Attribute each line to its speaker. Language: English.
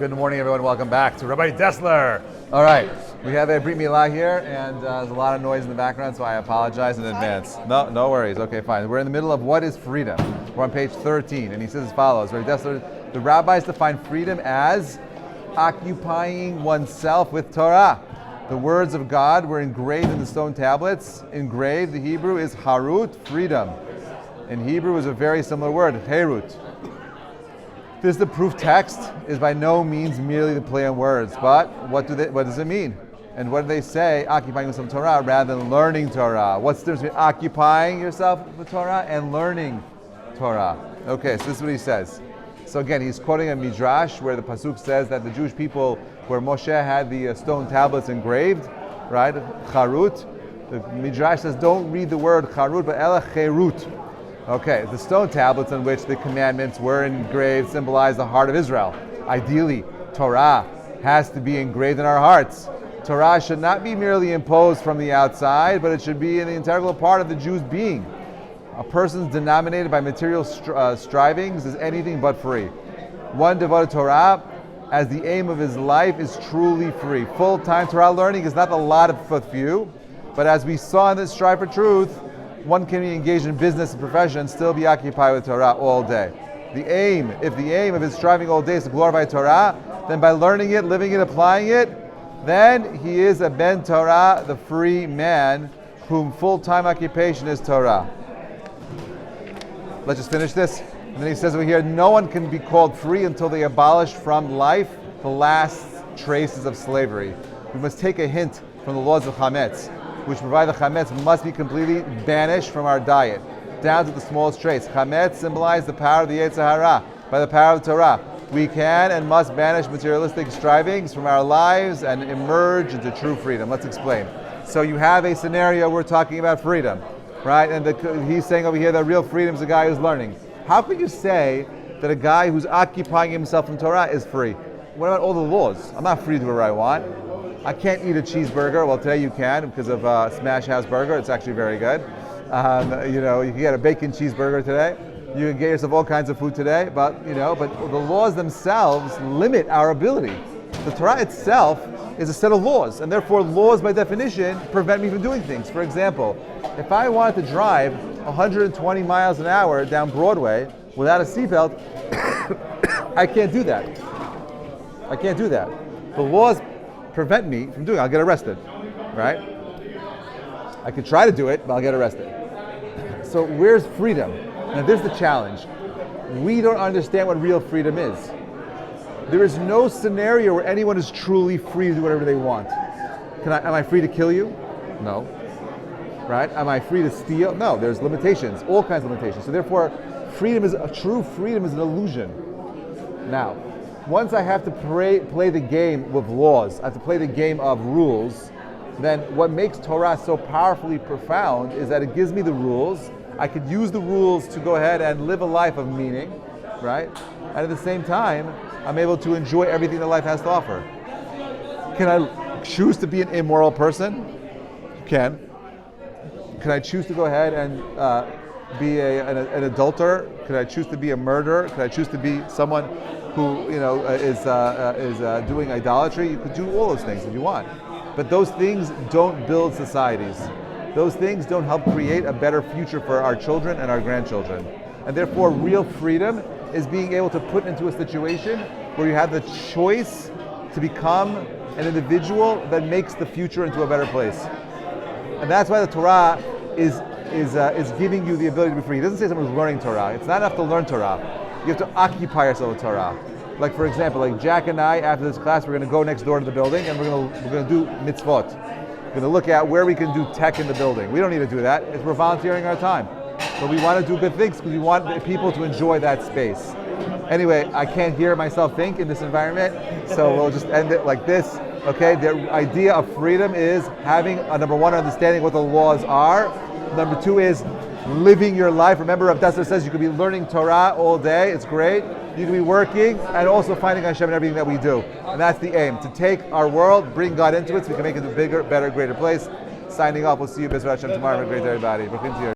Speaker 1: Good morning, everyone. Welcome back to Rabbi Dessler. All right, we have a Brit Milah here, and there's a lot of noise in the background, so I apologize in advance. No worries. Okay, fine. We're in the middle of what is freedom. We're on page 13, and he says as follows: Rabbi Dessler, the rabbis define freedom as occupying oneself with Torah. The words of God were engraved in the stone tablets. Engraved, the Hebrew is harut, freedom. In Hebrew is a very similar word, herut. This, the proof text, is by no means merely the play on words, but what does it mean? And what do they say? Occupying yourself with Torah rather than learning Torah. What's the difference between occupying yourself with Torah and learning Torah? Okay, so this is what he says. So again, he's quoting a midrash where the pasuk says that the Jewish people, where Moshe had the stone tablets engraved, right? Charut. The midrash says, don't read the word charut, but ela cherut. Okay, the stone tablets on which the commandments were engraved symbolize the heart of Israel. Ideally, Torah has to be engraved in our hearts. Torah should not be merely imposed from the outside, but it should be an integral part of the Jew's being. A person denominated by material strivings is anything but free. One devoted to Torah as the aim of his life is truly free. Full-time Torah learning is not a lot for few, but as we saw in this Strive for Truth, one can be engaged in business and profession and still be occupied with Torah all day. If the aim of his striving all day is to glorify Torah, then by learning it, living it, applying it, then he is a ben Torah, the free man, whom full-time occupation is Torah. Let's just finish this. And then he says over here, no one can be called free until they abolish from life the last traces of slavery. We must take a hint from the laws of Chametz, which provide the chametz must be completely banished from our diet, down to the smallest trace. Chametz symbolizes the power of the Yetzer Hara. By the power of Torah, we can and must banish materialistic strivings from our lives and emerge into true freedom. Let's explain. So you have a scenario, we're talking about freedom, right? And he's saying over here that real freedom is a guy who's learning. How could you say that a guy who's occupying himself in Torah is free? What about all the laws? I'm not free to do whatever I want. I can't eat a cheeseburger. Well, today you can because of Smash House Burger. It's actually very good. You can get a bacon cheeseburger today. You can get yourself all kinds of food today. But the laws themselves limit our ability. The Torah itself is a set of laws, and therefore laws by definition prevent me from doing things. For example, if I wanted to drive 120 miles an hour down Broadway without a seatbelt, I can't do that. The laws prevent me from doing it. I'll get arrested, right? I could try to do it, but I'll get arrested. So where's freedom? Now there's the challenge. We don't understand what real freedom is. There is no scenario where anyone is truly free to do whatever they want. Am I free to kill you? No. Right? Am I free to steal? No. There's limitations, all kinds of limitations. So therefore, true freedom is an illusion. Now, once I have to play the game with laws, I have to play the game of rules, then what makes Torah so powerfully profound is that it gives me the rules. I could use the rules to go ahead and live a life of meaning, right? And at the same time, I'm able to enjoy everything that life has to offer. Can I choose to be an immoral person? You can. Can I choose to go ahead and be an adulterer? Could I choose to be a murderer? Could I choose to be someone who is doing idolatry? You could do all those things if you want, but those things don't build societies. Those things don't help create a better future for our children and our grandchildren. And therefore, real freedom is being able to put into a situation where you have the choice to become an individual that makes the future into a better place. And that's why the Torah is giving you the ability to be free. It doesn't say someone who's learning Torah. It's not enough to learn Torah. You have to occupy yourself with Torah. Like for example, like Jack and I, after this class, we're going to go next door to the building and we're going to do mitzvot. We're going to look at where we can do tech in the building. We don't need to do that. We're volunteering our time. But we want to do good things because we want people to enjoy that space. Anyway, I can't hear myself think in this environment, so we'll just end it like this. Okay, the idea of freedom is having number one, understanding what the laws are. Number two is living your life. Remember, Rabbi Dessler says you could be learning Torah all day. It's great. You can be working and also finding Hashem in everything that we do. And that's the aim, to take our world, bring God into it so we can make it a bigger, better, greater place. Signing off. We'll see you, Bezrat Hashem, tomorrow. Have a great day, everybody.